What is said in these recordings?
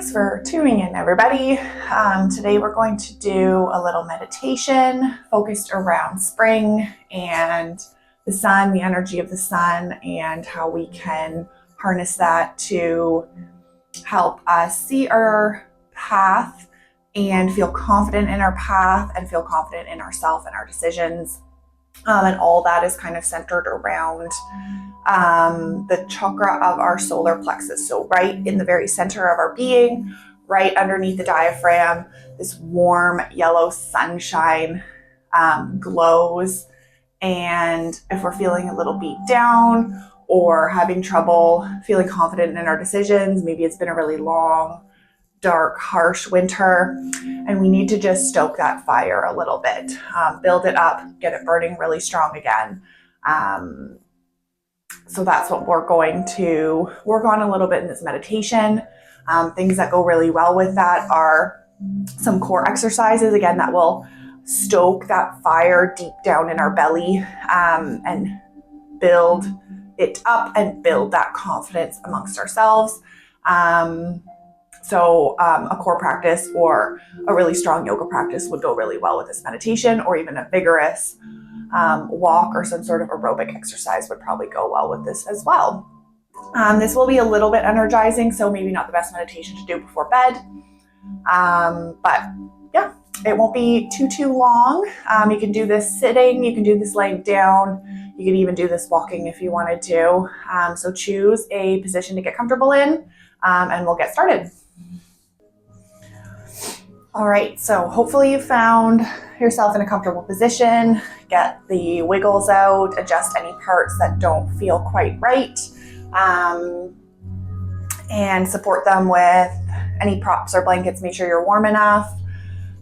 Thanks for tuning in, everybody. Today we're going to do a little meditation focused around spring and the sun, the energy of the sun, and how we can harness that to help us see our path and feel confident in our path and feel confident in ourselves and our decisions. And all that is kind of centered around the chakra of our solar plexus. So right in the very center of our being, right underneath the diaphragm, this warm yellow sunshine glows. And if we're feeling a little beat down or having trouble feeling confident in our decisions, maybe it's been a really long, dark, harsh winter, and we need to just stoke that fire a little bit, build it up, get it burning really strong again. So that's what we're going to work on a little bit in this meditation. Things that go really well with that are some core exercises, again, that will stoke that fire deep down in our belly and build it up and build that confidence amongst ourselves. So a core practice or a really strong yoga practice would go really well with this meditation, or even a vigorous walk or some sort of aerobic exercise would probably go well with this as well. This will be a little bit energizing, so maybe not the best meditation to do before bed. But yeah, it won't be too long. You can do this sitting, you can do this laying down, you can even do this walking if you wanted to. So choose a position to get comfortable in, and we'll get started. All right, so hopefully you found yourself in a comfortable position. Get the wiggles out, adjust any parts that don't feel quite right, and support them with any props or blankets. Make sure you're warm enough,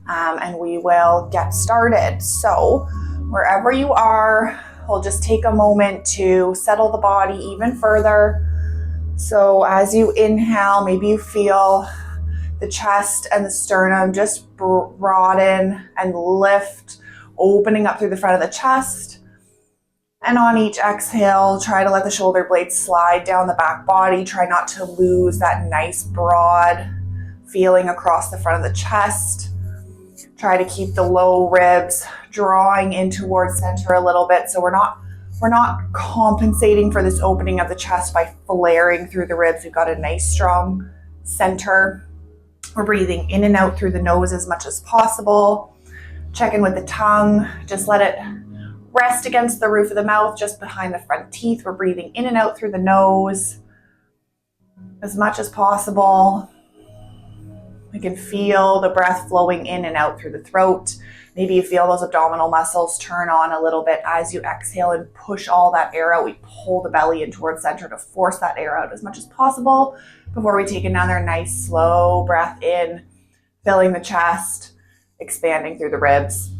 and we will get started. So wherever you are, we'll just take a moment to settle the body even further. So as you inhale, maybe you feel the chest and the sternum just broaden and lift, opening up through the front of the chest. And on each exhale, try to let the shoulder blades slide down the back body. Try not to lose that nice broad feeling across the front of the chest. Try to keep the low ribs drawing in towards center a little bit, so we're not compensating for this opening of the chest by flaring through the ribs. We've got a nice strong center. We're breathing in and out through the nose as much as possible. Check in with the tongue. Just let it rest against the roof of the mouth, just behind the front teeth. We're breathing in and out through the nose as much as possible. We can feel the breath flowing in and out through the throat. Maybe you feel those abdominal muscles turn on a little bit as you exhale and push all that air out. We pull the belly in towards center to force that air out as much as possible before we take another nice slow breath in, filling the chest, expanding through the ribs.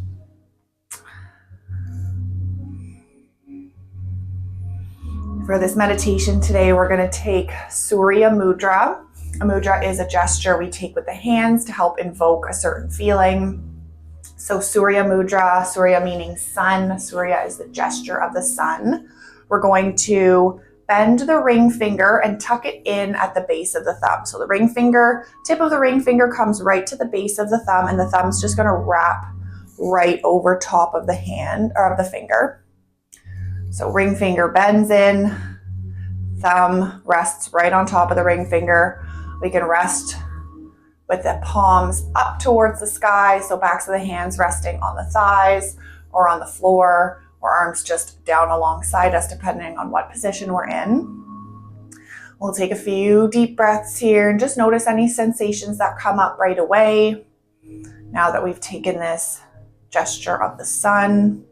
For this meditation today, we're going to take Surya Mudra. A mudra is a gesture we take with the hands to help invoke a certain feeling. So Surya Mudra, Surya meaning sun, Surya is the gesture of the sun. We're going to bend the ring finger and tuck it in at the base of the thumb. So the ring finger, tip of the ring finger comes right to the base of the thumb, and the thumb's just going to wrap right over top of the hand or of the finger. So ring finger bends in, thumb rests right on top of the ring finger. We can rest with the palms up towards the sky, so backs of the hands resting on the thighs or on the floor, or arms just down alongside us, depending on what position we're in. We'll take a few deep breaths here and just notice any sensations that come up right away now that we've taken this gesture of the sun.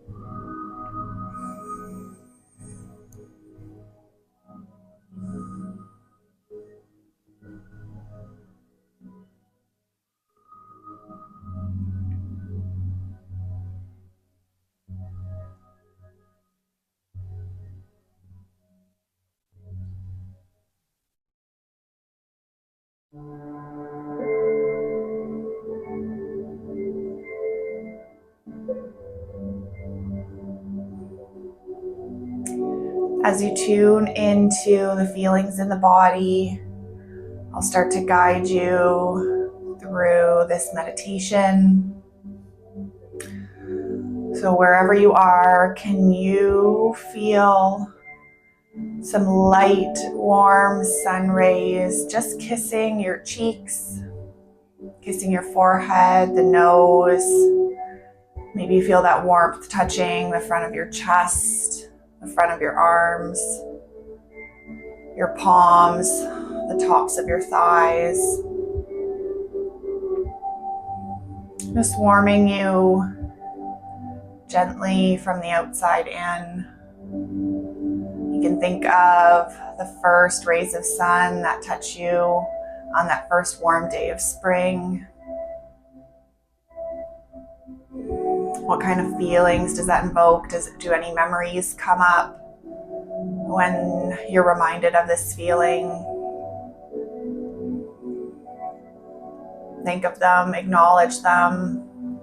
As you tune into the feelings in the body, I'll start to guide you through this meditation. So wherever you are, can you feel some light, warm sun rays just kissing your cheeks, kissing your forehead, the nose? Maybe you feel that warmth touching the front of your chest, the front of your arms, your palms, the tops of your thighs. Just warming you gently from the outside in. You can think of the first rays of sun that touch you on that first warm day of spring. What kind of feelings does that invoke? Do any memories come up when you're reminded of this feeling? Think of them, acknowledge them,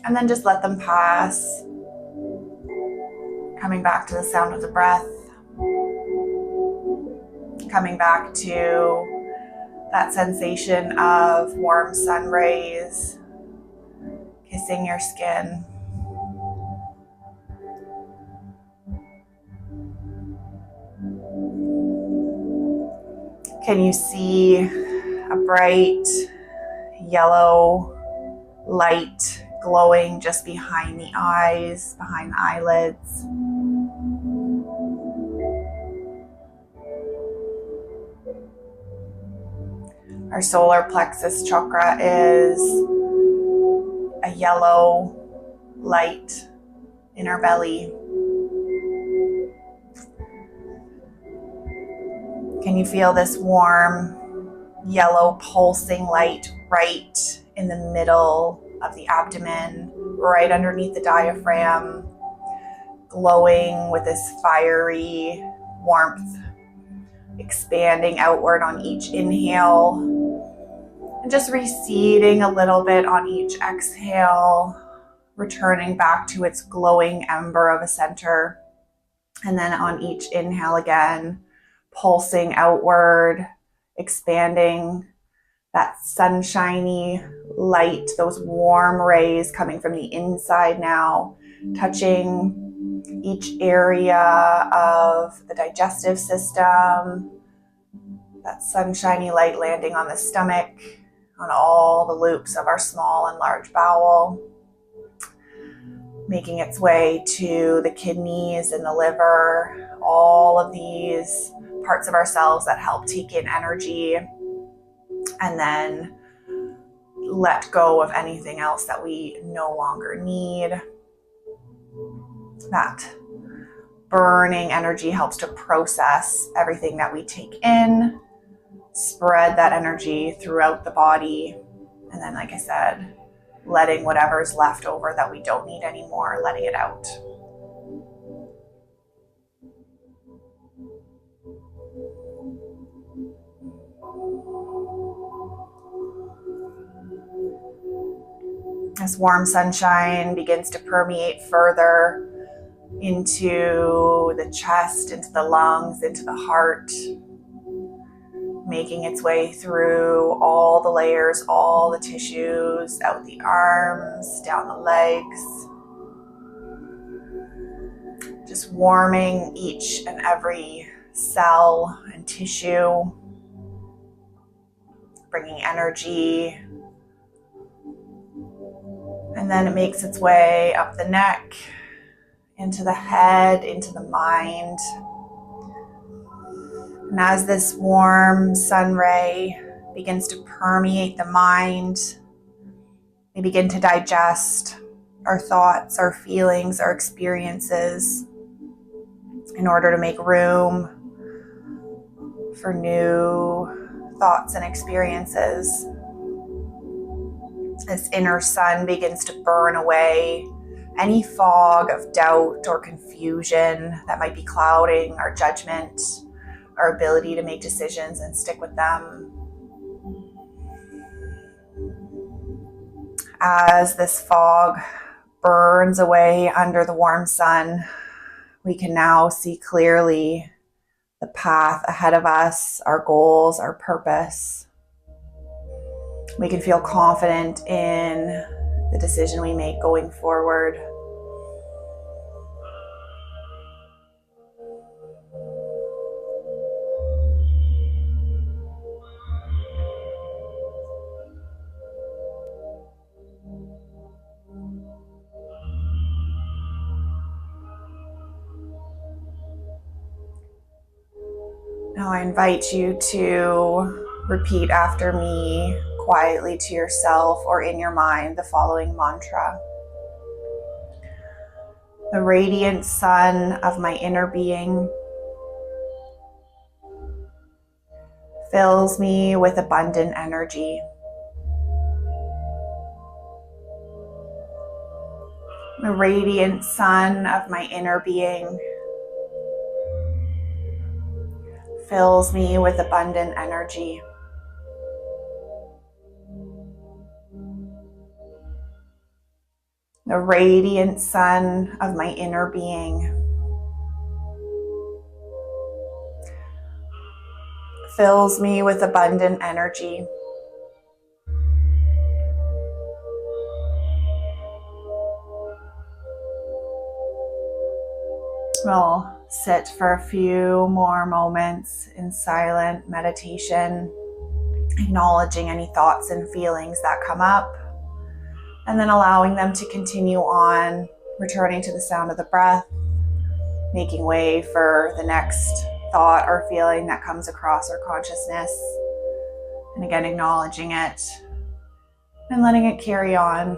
and then just let them pass. Coming back to the sound of the breath. Coming back to that sensation of warm sun rays kissing your skin. Can you see a bright yellow light glowing just behind the eyes, behind the eyelids? Our solar plexus chakra is a yellow light in our belly. Can you feel this warm, yellow pulsing light right in the middle of the abdomen, right underneath the diaphragm, glowing with this fiery warmth, expanding outward on each inhale, and just receding a little bit on each exhale, returning back to its glowing ember of a center. And then on each inhale again, pulsing outward, expanding that sunshiny light, those warm rays coming from the inside now, touching each area of the digestive system, that sunshiny light landing on the stomach, on all the loops of our small and large bowel, making its way to the kidneys and the liver, all of these parts of ourselves that help take in energy and then let go of anything else that we no longer need. That burning energy helps to process everything that we take in, spread that energy throughout the body, and then, like I said, letting whatever's left over that we don't need anymore, letting it out. As warm sunshine begins to permeate further into the chest, into the lungs, into the heart, making its way through all the layers, all the tissues, out the arms, down the legs, just warming each and every cell and tissue, bringing energy. And then it makes its way up the neck, into the head, into the mind. And as this warm sun ray begins to permeate the mind, we begin to digest our thoughts, our feelings, our experiences in order to make room for new thoughts and experiences. This inner sun begins to burn away any fog of doubt or confusion that might be clouding our judgment, our ability to make decisions and stick with them. As this fog burns away under the warm sun, we can now see clearly the path ahead of us, our goals, our purpose. We can feel confident in the decision we make going forward. Now I invite you to repeat after me quietly to yourself or in your mind the following mantra. The radiant sun of my inner being fills me with abundant energy. The radiant sun of my inner being fills me with abundant energy. The radiant sun of my inner being fills me with abundant energy. We'll sit for a few more moments in silent meditation, acknowledging any thoughts and feelings that come up, and then allowing them to continue on, returning to the sound of the breath, making way for the next thought or feeling that comes across our consciousness. And again, acknowledging it and letting it carry on.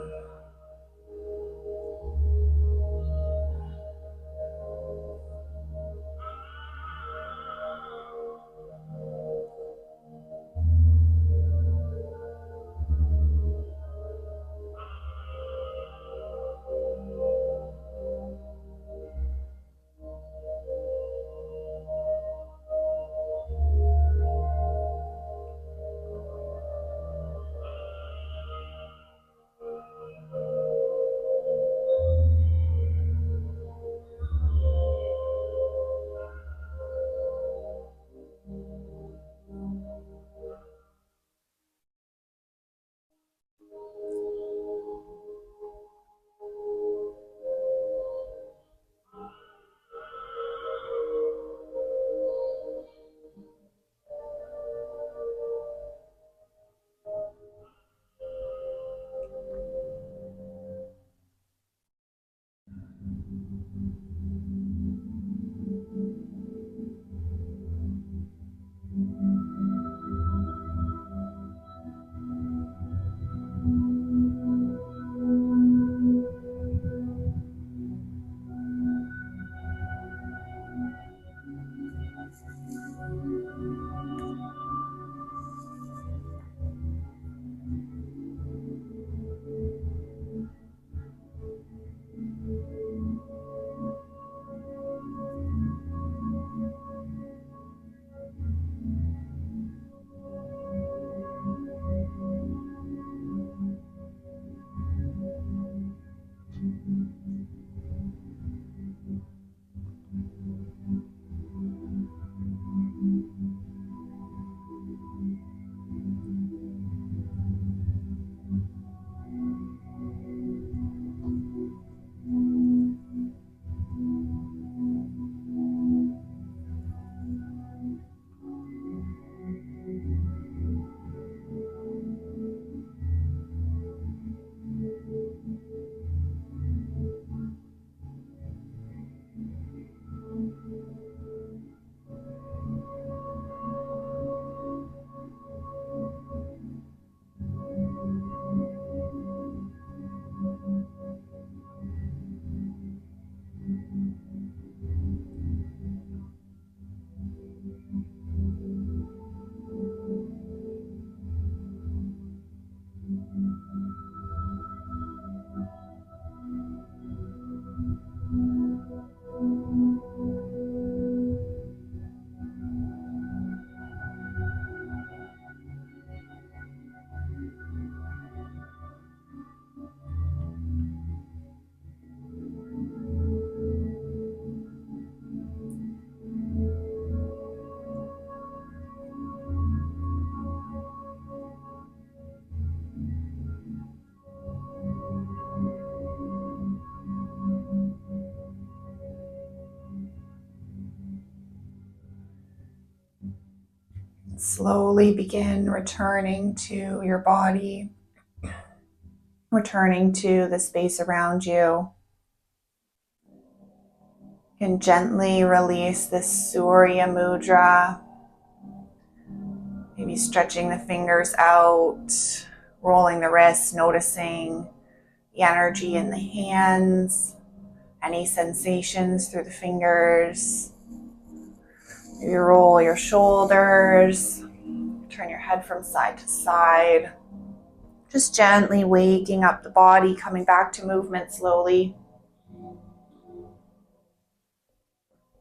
Slowly begin returning to your body, returning to the space around you. You can gently release this Surya Mudra, maybe stretching the fingers out, rolling the wrists, noticing the energy in the hands, any sensations through the fingers. Maybe roll your shoulders, turn your head from side to side. Just gently waking up the body, coming back to movement slowly.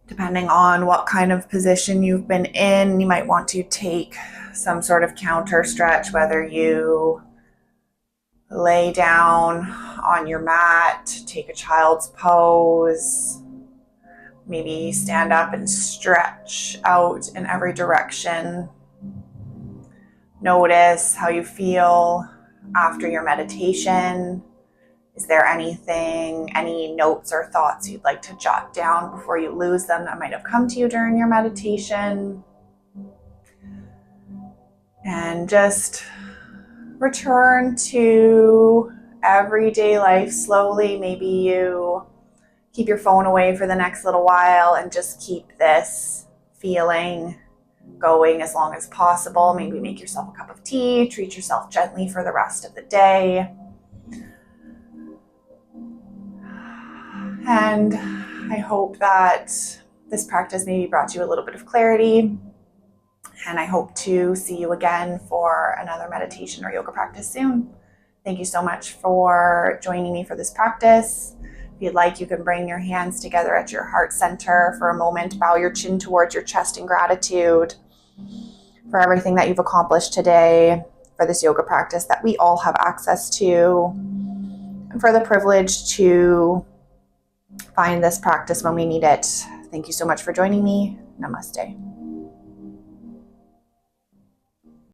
Depending on what kind of position you've been in, you might want to take some sort of counter stretch, whether you lay down on your mat, take a child's pose, maybe stand up and stretch out in every direction. Notice how you feel after your meditation. Is there anything, any notes or thoughts you'd like to jot down before you lose them that might have come to you during your meditation? And just return to everyday life slowly. Maybe you keep your phone away for the next little while and just keep this feeling going as long as possible. Maybe make yourself a cup of tea, treat yourself gently for the rest of the day. And I hope that this practice maybe brought you a little bit of clarity. And I hope to see you again for another meditation or yoga practice soon. Thank you so much for joining me for this practice. If you'd like, you can bring your hands together at your heart center for a moment. Bow your chin towards your chest in gratitude for everything that you've accomplished today, for this yoga practice that we all have access to, and for the privilege to find this practice when we need it. Thank you so much for joining me. Namaste.